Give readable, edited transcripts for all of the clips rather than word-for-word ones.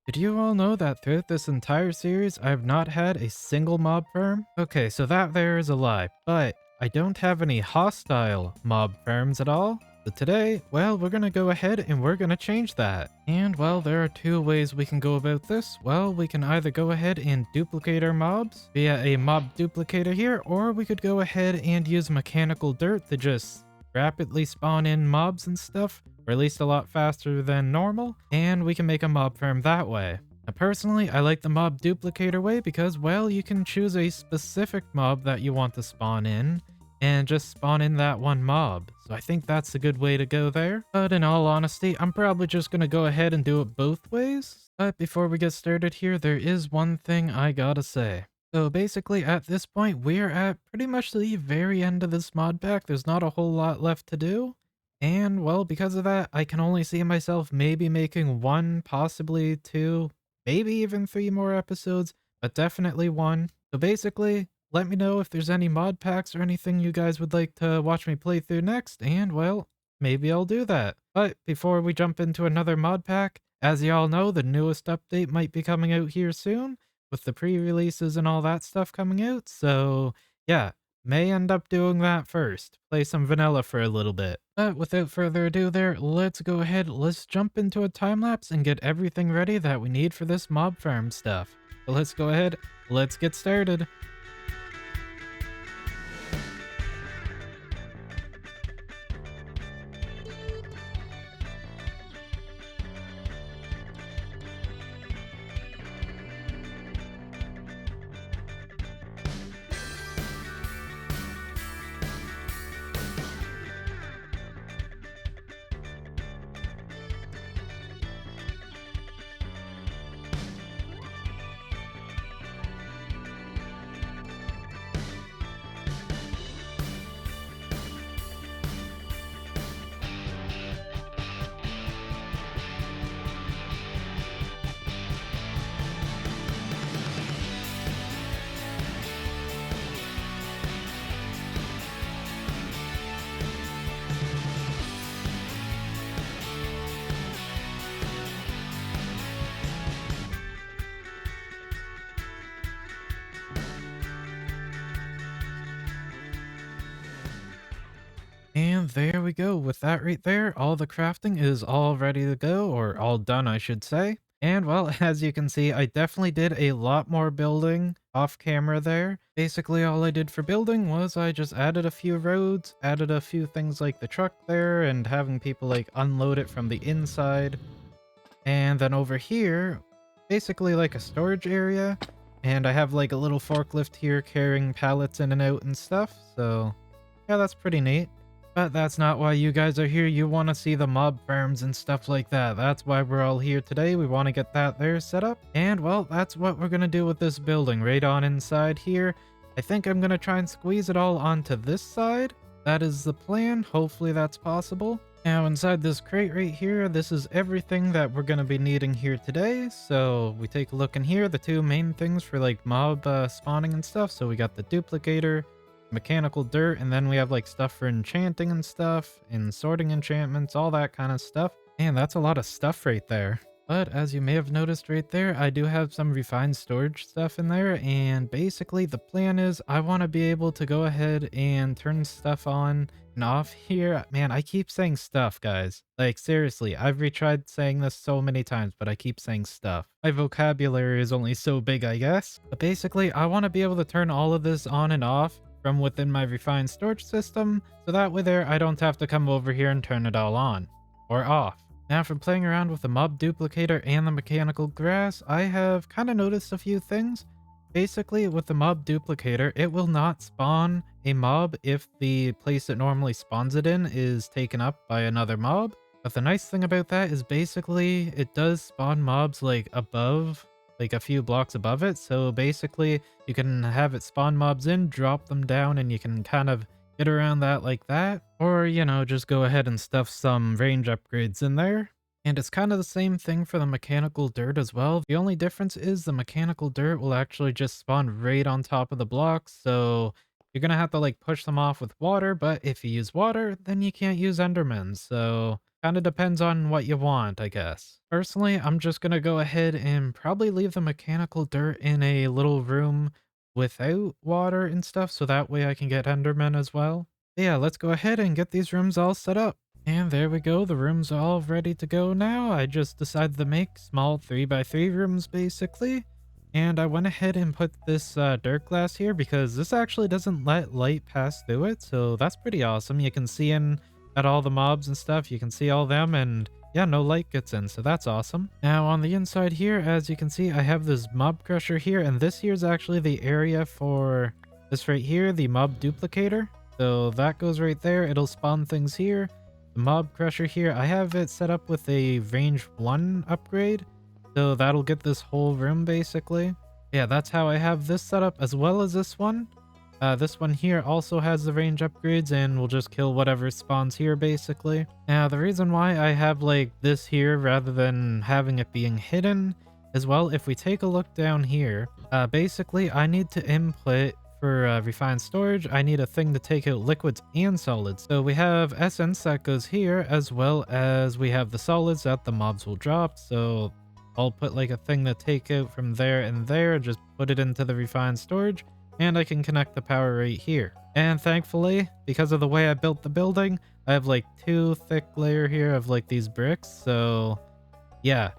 Did you all know that throughout this entire series, I have not had a single mob farm? Okay, so that there is a lie, but I don't have any hostile mob farms at all. So today, well, we're gonna go ahead and we're gonna change that. And well, there are two ways we can go about this. Well, we can either go ahead and duplicate our mobs via a mob duplicator here, or we could go ahead and use mechanical dirt to just rapidly spawn in mobs and stuff, or at least a lot faster than normal, and we can make a mob farm that way. Now, personally, I like the mob duplicator way because, well, you can choose a specific mob that you want to spawn in, and just spawn in that one mob. So I think that's a good way to go there. But in all honesty, I'm probably just gonna go ahead and do it both ways. But before we get started here, there is one thing I gotta say. So basically at this point, we're at pretty much the very end of this mod pack. There's not a whole lot left to do. And well, because of that, I can only see myself maybe making one, possibly two, maybe even three more episodes, but definitely one. So basically, let me know if there's any mod packs or anything you guys would like to watch me play through next, and well, maybe I'll do that. But before we jump into another mod pack, as y'all know, the newest update might be coming out here soon, with the pre-releases and all that stuff coming out, so yeah, may end up doing that first. Play some vanilla for a little bit. But without further ado there, let's go ahead, let's jump into a time lapse and get everything ready that we need for this mob farm stuff. So let's go ahead, let's get started. And there we go. With that right there, all the crafting is all ready to go, or all done, I should say. And well, as you can see, I definitely did a lot more building off camera there. Basically, all I did for building was I just added a few roads, added a few things like the truck there, and having people like unload it from the inside. And then over here, basically like a storage area. And I have like a little forklift here carrying pallets in and out and stuff. So yeah, that's pretty neat. But that's not why you guys are here. You want to see the mob farms and stuff like that. That's why we're all here today. We want to get that there set up. And well, that's what we're going to do with this building right on inside here. I think I'm going to try and squeeze it all onto this side. That is the plan. Hopefully that's possible. Now inside this crate right here, this is everything that we're going to be needing here today. So we take a look in here, the two main things for like mob spawning and stuff. So we got the duplicator, mechanical dirt, and then we have like stuff for enchanting and stuff, and sorting enchantments, all that kind of stuff. And that's a lot of stuff right there. But as you may have noticed right there, I do have some refined storage stuff in there, and basically the plan is I want to be able to go ahead and turn stuff on and off here. Man, I keep saying stuff, guys. Like seriously, I've retried saying this so many times, but I keep saying stuff. My vocabulary is only so big, I guess. But basically, I want to be able to turn all of this on and off from within my refined storage system, so that way there I don't have to come over here and turn it all on or off. Now from playing around with the mob duplicator and the mechanical grass, I have kind of noticed a few things. Basically with the mob duplicator, it will not spawn a mob if the place it normally spawns it in is taken up by another mob. But the nice thing about that is basically it does spawn mobs like above, like a few blocks above it. So basically you can have it spawn mobs in, drop them down, and you can kind of get around that like that. Or, you know, just go ahead and stuff some range upgrades in there. And it's kind of the same thing for the mechanical dirt as well. The only difference is the mechanical dirt will actually just spawn right on top of the blocks. So you're going to have to like push them off with water. But if you use water, then you can't use Endermen. So Kinda depends on what you want, I guess. Personally, I'm just gonna go ahead and probably leave the mechanical dirt in a little room without water and stuff, so that way I can get Endermen as well. Yeah, let's go ahead and get these rooms all set up. And there we go, the rooms are all ready to go now. I just decided to make small 3x3 rooms basically. And I went ahead and put this dirt glass here because this actually doesn't let light pass through it, so that's pretty awesome. You can see in at all the mobs and stuff, you can see all them, and yeah, no light gets in, so that's awesome. Now on the inside here, as you can see, I have this mob crusher here, and this here is actually the area for this right here, the mob duplicator. So that goes right there, it'll spawn things here. The mob crusher here, I have it set up with a range 1 upgrade, so that'll get this whole room basically. Yeah, that's how I have this set up as well as this one. This one here also has the range upgrades and will just kill whatever spawns here basically. Now the reason why I have like this here rather than having it being hidden as well, if we take a look down here, basically I need to input for refined storage, I need a thing to take out liquids and solids. So we have essence that goes here as well as we have the solids that the mobs will drop. So I'll put like a thing to take out from there and there, just put it into the refined storage. And I can connect the power right here. And thankfully, because of the way I built the building, I have like 2 thick layer here of like these bricks. So yeah,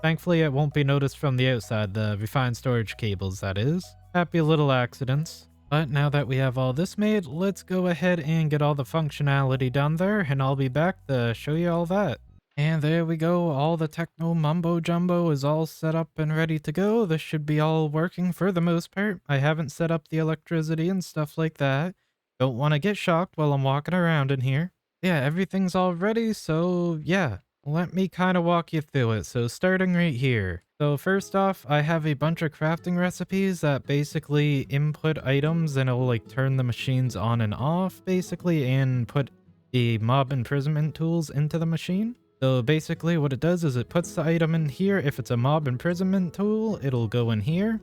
thankfully it won't be noticed from the outside, the refined storage cables that is. Happy little accidents. But now that we have all this made, let's go ahead and get all the functionality done there, and I'll be back to show you all that. And there we go, all the techno mumbo jumbo is all set up and ready to go. This should be all working for the most part. I haven't set up the electricity and stuff like that. Don't want to get shocked while I'm walking around in here. Yeah, everything's all ready, so yeah, let me kind of walk you through it. So starting right here. So first off, I have a bunch of crafting recipes that basically input items and it'll like turn the machines on and off basically and put the mob imprisonment tools into the machine. So basically what it does is it puts the item in here. If it's a mob imprisonment tool, it'll go in here.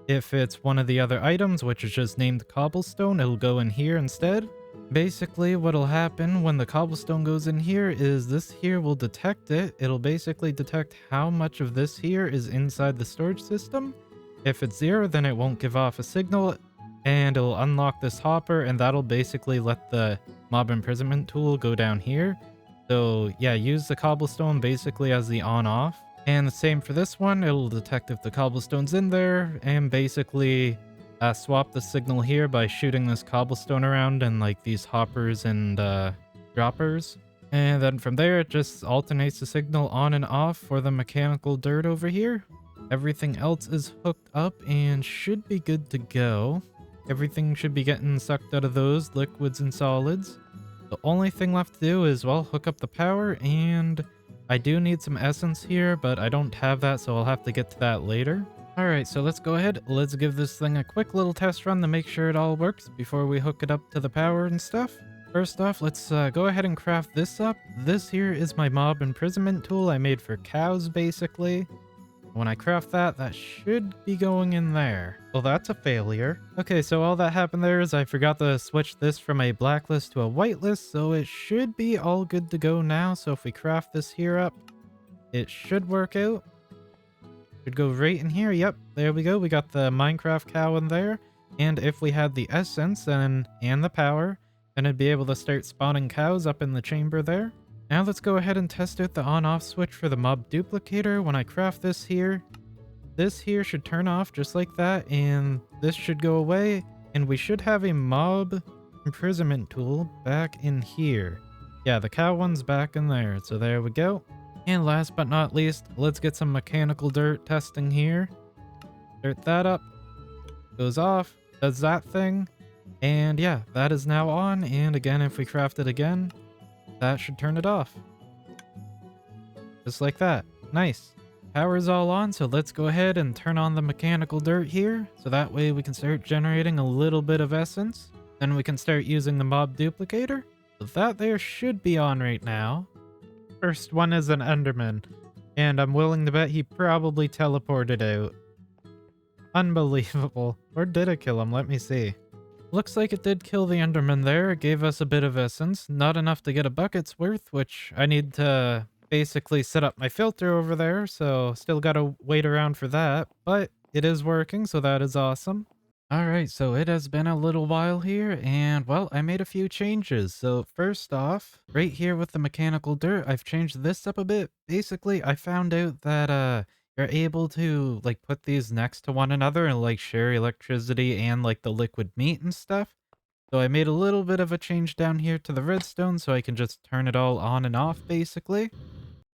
If it's one of the other items, which is just named cobblestone, it'll go in here instead. Basically what'll happen when the cobblestone goes in here is this here will detect it. It'll basically detect how much of this here is inside the storage system. If it's 0, then it won't give off a signal and it'll unlock this hopper, and that'll basically let the mob imprisonment tool go down here. So yeah, use the cobblestone basically as the on-off. And the same for this one, it'll detect if the cobblestone's in there and basically swap the signal here by shooting this cobblestone around and like these hoppers and droppers. And then from there, it just alternates the signal on and off for the mechanical dirt over here. Everything else is hooked up and should be good to go. Everything should be getting sucked out of those liquids and solids. The only thing left to do is, well, hook up the power, and I do need some essence here, but I don't have that, so I'll have to get to that later. Alright, so let's go ahead. Let's give this thing a quick little test run to make sure it all works before we hook it up to the power and stuff. First off, let's go ahead and craft this up. This here is my mob imprisonment tool I made for cows, basically. When I craft that, that should be going in there. Well, that's a failure. Okay, so all that happened there is I forgot to switch this from a blacklist to a whitelist, so it should be all good to go now. So if we craft this here up, it should work out. Should go right in here. Yep, there we go. We got the Minecraft cow in there. And if we had the essence and the power, then it'd be able to start spawning cows up in the chamber there. Now let's go ahead and test out the on-off switch for the mob duplicator. When I craft this here should turn off just like that, and this should go away, and we should have a mob imprisonment tool back in here. Yeah, the cow one's back in there, so there we go. And last but not least, let's get some mechanical dirt testing here. Start that up, goes off, does that thing, and yeah, that is now on. And again, if we craft it again, that should turn it off. Just like that. Nice. Power is all on, so let's go ahead and turn on the mechanical dirt here, so that way we can start generating a little bit of essence. Then we can start using the mob duplicator. So that there should be on right now. First one is an Enderman, and I'm willing to bet he probably teleported out. Unbelievable. Or did it kill him? Let me see. Looks like it did kill the Enderman there. It gave us a bit of essence. Not enough to get a bucket's worth, which I need to basically set up my filter over there, so still gotta wait around for that. But it is working, so that is awesome. Alright, so it has been a little while here, and well, I made a few changes. So first off, right here with the mechanical dirt, I've changed this up a bit. Basically, I found out that you're able to like put these next to one another and like share electricity and like the liquid meat and stuff. So I made a little bit of a change down here to the redstone so I can just turn it all on and off basically.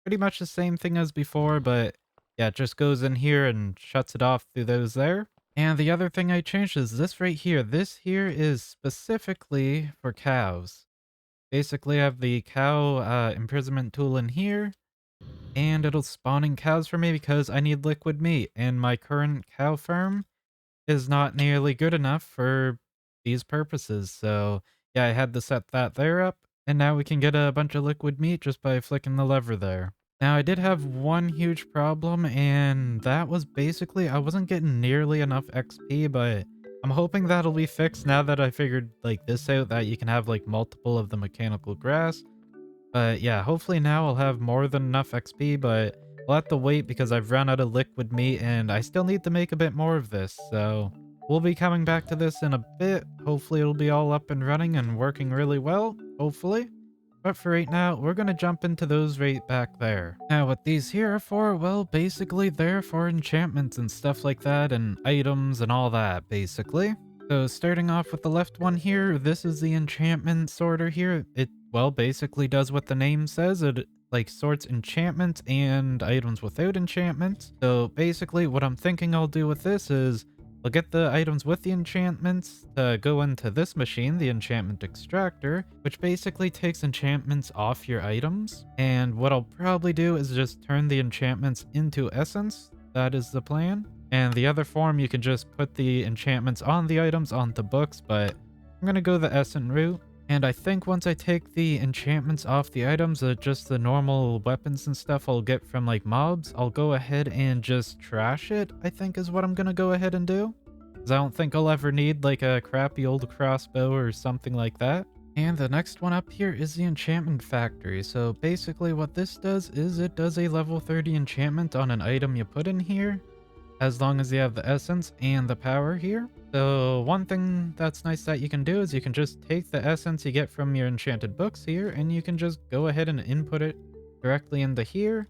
Pretty much the same thing as before, but yeah, it just goes in here and shuts it off through those there. And the other thing I changed is this right here. This here is specifically for cows. Basically, I have the cow imprisonment tool in here, and it'll spawning cows for me because I need liquid meat, and my current cow farm is not nearly good enough for these purposes. So yeah, I had to set that there up, and now we can get a bunch of liquid meat just by flicking the lever there. Now I did have one huge problem, and that was basically I wasn't getting nearly enough XP, but I'm hoping that'll be fixed now that I figured like this out, that you can have like multiple of the mechanical grass. But yeah, hopefully now I'll have more than enough XP, but we'll have to wait because I've run out of liquid meat and I still need to make a bit more of this. So we'll be coming back to this in a bit. Hopefully it'll be all up and running and working really well, hopefully. But for right now, we're gonna jump into those right back there. Now what these here are for, well, basically they're for enchantments and stuff like that and items and all that, basically. So starting off with the left one here, this is the enchantment sorter here. It, well, basically does what the name says. It like sorts enchantments and items without enchantments. So basically what I'm thinking I'll do with this is I'll get the items with the enchantments to go into this machine, the enchantment extractor, which basically takes enchantments off your items. And what I'll probably do is just turn the enchantments into essence. That is the plan. And the other form, you can just put the enchantments on the items onto books, but I'm gonna go the essence route. And I think once I take the enchantments off the items, just the normal weapons and stuff I'll get from like mobs, I'll go ahead and just trash it, I think is what I'm gonna go ahead and do. Because I don't think I'll ever need like a crappy old crossbow or something like that. And the next one up here is the enchantment factory. So basically what this does is it does a level 30 enchantment on an item you put in here, as long as you have the essence and the power here. So one thing that's nice that you can do is you can just take the essence you get from your enchanted books here and you can just go ahead and input it directly into here,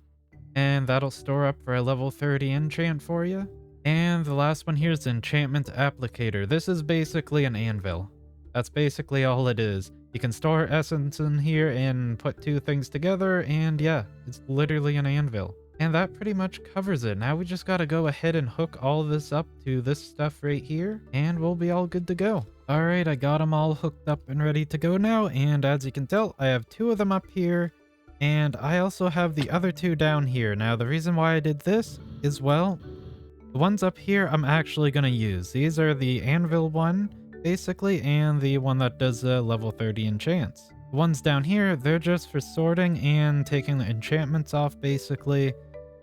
and that'll store up for a level 30 enchant for you. And the last one here is the enchantment applicator. This is basically an anvil. That's basically all it is. You can store essence in here and put two things together, and yeah, it's literally an anvil. And that pretty much covers it. Now we just gotta go ahead and hook all this up to this stuff right here, and we'll be all good to go. Alright, I got them all hooked up and ready to go now, and as you can tell, I have two of them up here, and I also have the other two down here. Now, the reason why I did this is, well, the ones up here I'm actually gonna use. These are the anvil one, basically, and the one that does level 30 enchants. The ones down here, they're just for sorting and taking the enchantments off, basically.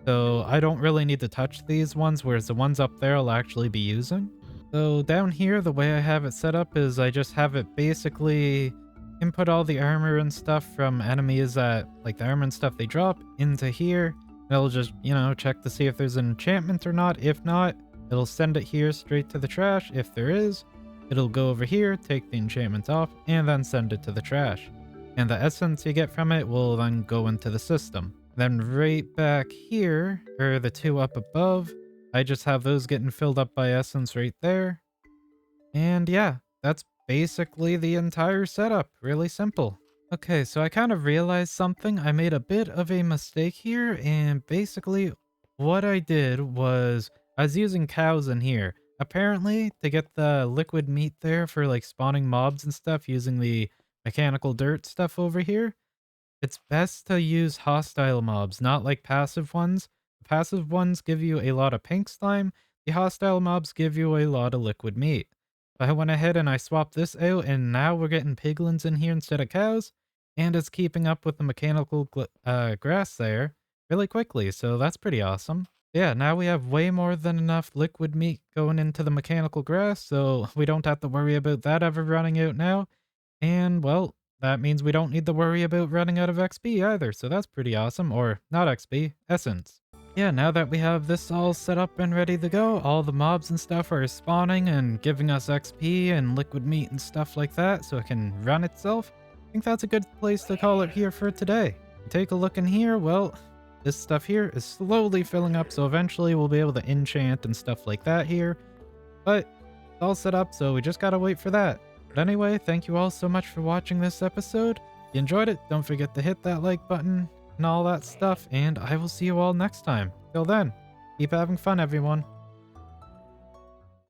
So I don't really need to touch these ones, whereas the ones up there I'll actually be using. So down here, the way I have it set up is I just have it basically input all the armor and stuff from enemies that, like the armor and stuff they drop, into here. It'll just, you know, check to see if there's an enchantment or not. If not, it'll send it here straight to the trash. If there is, it'll go over here, take the enchantment off, and then send it to the trash. And the essence you get from it will then go into the system. Then right back here, or the two up above, I just have those getting filled up by essence right there. And yeah, that's basically the entire setup. Really simple. Okay, so I kind of realized something. I made a bit of a mistake here, and basically what I did was I was using cows in here. Apparently, to get the liquid meat there for like spawning mobs and stuff using the mechanical dirt stuff over here, it's best to use hostile mobs, not like passive ones. The passive ones give you a lot of pink slime. The hostile mobs give you a lot of liquid meat. I went ahead and I swapped this out, and now we're getting piglins in here instead of cows, and it's keeping up with the mechanical grass there really quickly, so that's pretty awesome. Yeah, now we have way more than enough liquid meat going into the mechanical grass, so we don't have to worry about that ever running out now. And, well, that means we don't need to worry about running out of XP either, so that's pretty awesome. Or, not XP, Essence. Yeah, now that we have this all set up and ready to go, all the mobs and stuff are spawning and giving us XP and liquid meat and stuff like that, so it can run itself. I think that's a good place to call it here for today. Take a look in here, well, this stuff here is slowly filling up, so eventually we'll be able to enchant and stuff like that here. But it's all set up, so we just gotta wait for that. But anyway, thank you all so much for watching this episode. If you enjoyed it, don't forget to hit that like button and all that stuff, and I will see you all next time. Till then, keep having fun, everyone.